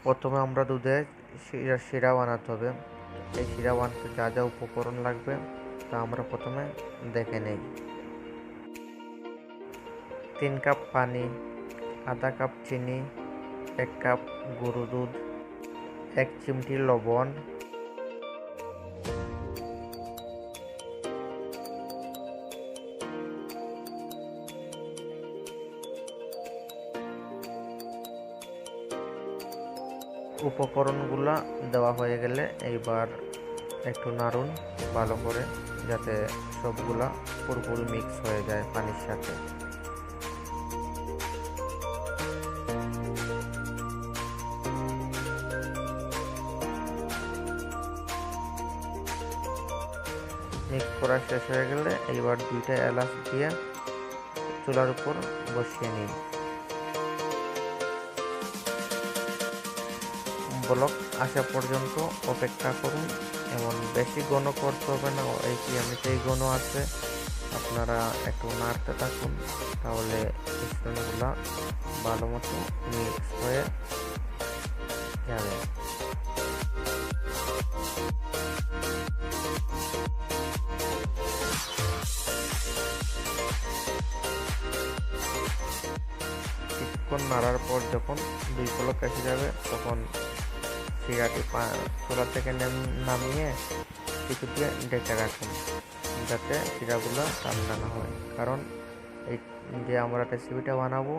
প্রথমে আমরা দুধে শিরা বানাতে হবে। এই শিরা বানাতে যা যা উপকরণ লাগবে তা আমরা প্রথমে দেখে নেই। 3 কাপ পানি, আধা কাপ চিনি, 1 কাপ গরুর দুধ, 1 চিমটি লবণ, উপকরণগুলো দেওয়া হয়ে গেলে এইবার একটু নাড়ুন ভালো করে, যাতে সবগুলা পুরোপুরি মিক্স হয়ে যায় পানির সাথে। মিক্স করা শেষ হয়ে গেলে এইবার 2টা এলাচ দিয়ে চুলার উপর বসিয়ে নিন। ব্লক আসা পর্যন্ত অপেক্ষা করুন। এমন বেশি ঘন করতে হবে না, এই কি এমনিতেই ঘন আছে, আপনারা একটু নাড়তে থাকুন, তাহলে মিশ্রণগুলো ভালো মতো মিক্স হয়ে যাবে। কিছুক্ষণ নাড়ার পর যখন 2 ব্লক এসে যাবে তখন শিরাটি চুলা থেকে নামিয়ে কিছু দিয়ে ঢেকে রাখুন, যাতে শিরাগুলো ঠান্ডা না হয়। কারণ এই যে আমরা রেসিপিটা বানাবো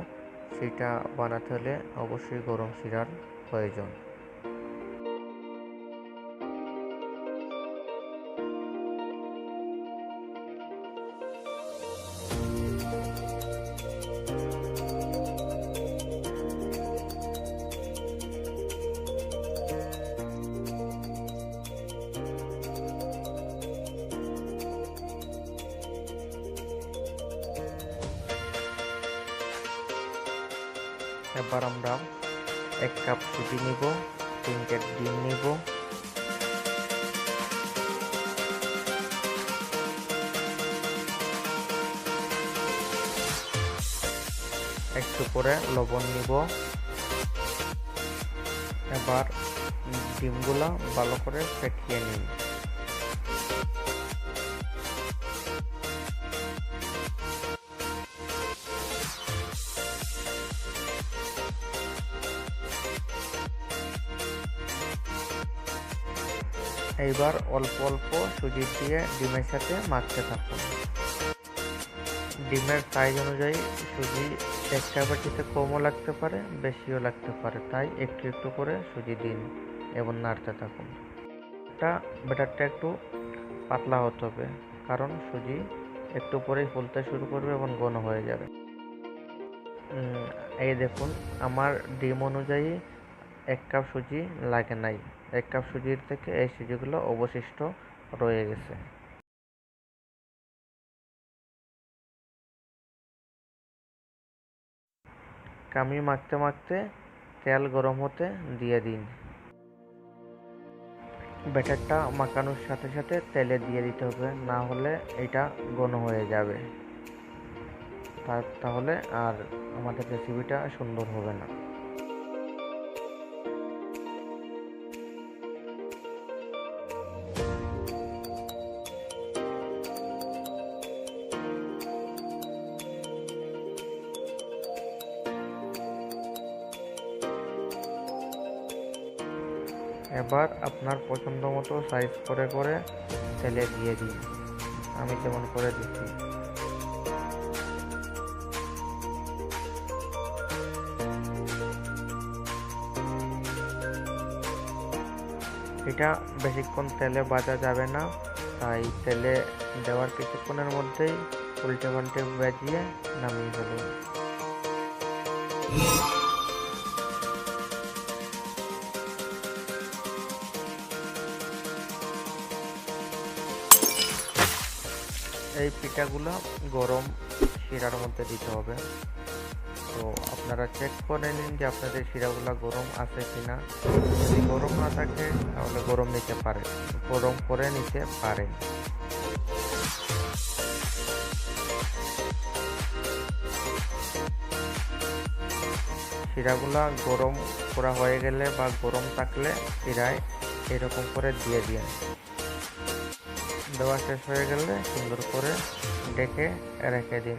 সেটা বানাতে হলে অবশ্যই গরম শিরার প্রয়োজন। এবার আমরা 1 কাপ সুজি নিব, 3টে ডিম নিব, একটু করে লবণ নিব। এবার ডিমগুলো ভালো করে ফেটিয়ে নিন। এইবার অল্প অল্প সুজি দিয়ে ডিমের সাথে মাখতে থাকুন। ডিমের সাইজ অনুযায়ী সুজি একটা বাটিতে কমও লাগতে পারে, বেশিও লাগতে পারে, তাই একটু একটু করে সুজি দিন এবং নাড়তে থাকুন। ব্যাটারটা একটু পাতলা হতে হবে, কারণ সুজি একটু পরেই ফুলতে শুরু করবে এবং ঘন হয়ে যাবে। এই দেখুন, আমার ডিম অনুযায়ী 1 কাপ সুজি লাগে নাই। 1 কাপ সুজির থেকে এই সুজিগুলো অবশিষ্ট রয়ে গেছে। কামি মাখতে মাখতে তেল গরম হতে দিয়ে দিন। ব্যাটারটা মাখানোর সাথে সাথে তেলে দিয়ে দিতে হবে, না হলে এটা ঘন হয়ে যাবে, তাহলে আর আমাদের রেসিপিটা সুন্দর হবে না। এবার আপনার পছন্দ মতো সাইজ করে করে তেলে দিয়ে দিন, আমি যেমন করে দিচ্ছি। এটা বেশিক্ষণ তেলে ভাজা যাবে না, তাই তেলে দেওয়ার কিছুক্ষণের মধ্যেই উল্টে পাল্টে ভেজিয়ে নামিয়ে ফেলুন। এই পিঠাগুলো গরম শিরার মধ্যে দিতে হবে। তো আপনারা চেক করে নিন যে আপনাদের শিরাগুলো গরম আছে কিনা। যদি গরম না থাকে তাহলে গরম করে নিতে পারেন। শিরাগুলা গরম করা হয়ে গেলে বা গরম থাকলে শিরায় এরকম করে দিয়ে দিন। দেওয়া শেষ হয়ে গেলে সুন্দর করে ঢেকে রেখে দিন।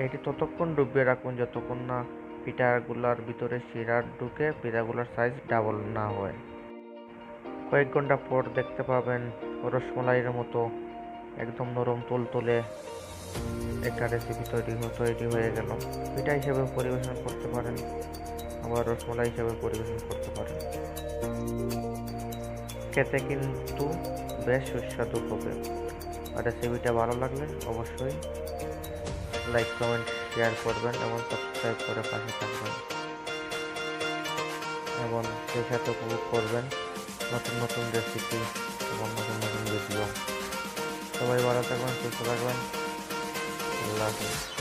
এটি ততক্ষণ ডুবিয়ে রাখুন যতক্ষণ না পিঠাগুলার ভিতরে শিরা ঢুকে পিঠাগুলার সাইজ ডাবল না হয়। কয়েক ঘন্টা পর দেখতে পাবেন রসমালাইয়ের মতো একদম নরম তুলতুলে একটা রেসিপি তৈরি হয়ে গেল। পিঠা হিসেবে পরিবেশন করতে পারেন, আবার রসমালাই হিসেবে পরিবেশন করতে পারেন। খেতে কিন্তু বেশ সুস্বাদু হবে। আর রেসিপিটা ভালো লাগলে অবশ্যই লাইক, কমেন্ট, শেয়ার করবেন এবং সাবস্ক্রাইব করে পাশে থাকবেন এবং সেই সাথে উপভোগ করবেন নতুন নতুন রেসিপি এবং নতুন নতুন ভিডিও। সবাই ভালো থাকবেন, সুস্থ থাকবেন। আল্লাহ হাফেজ।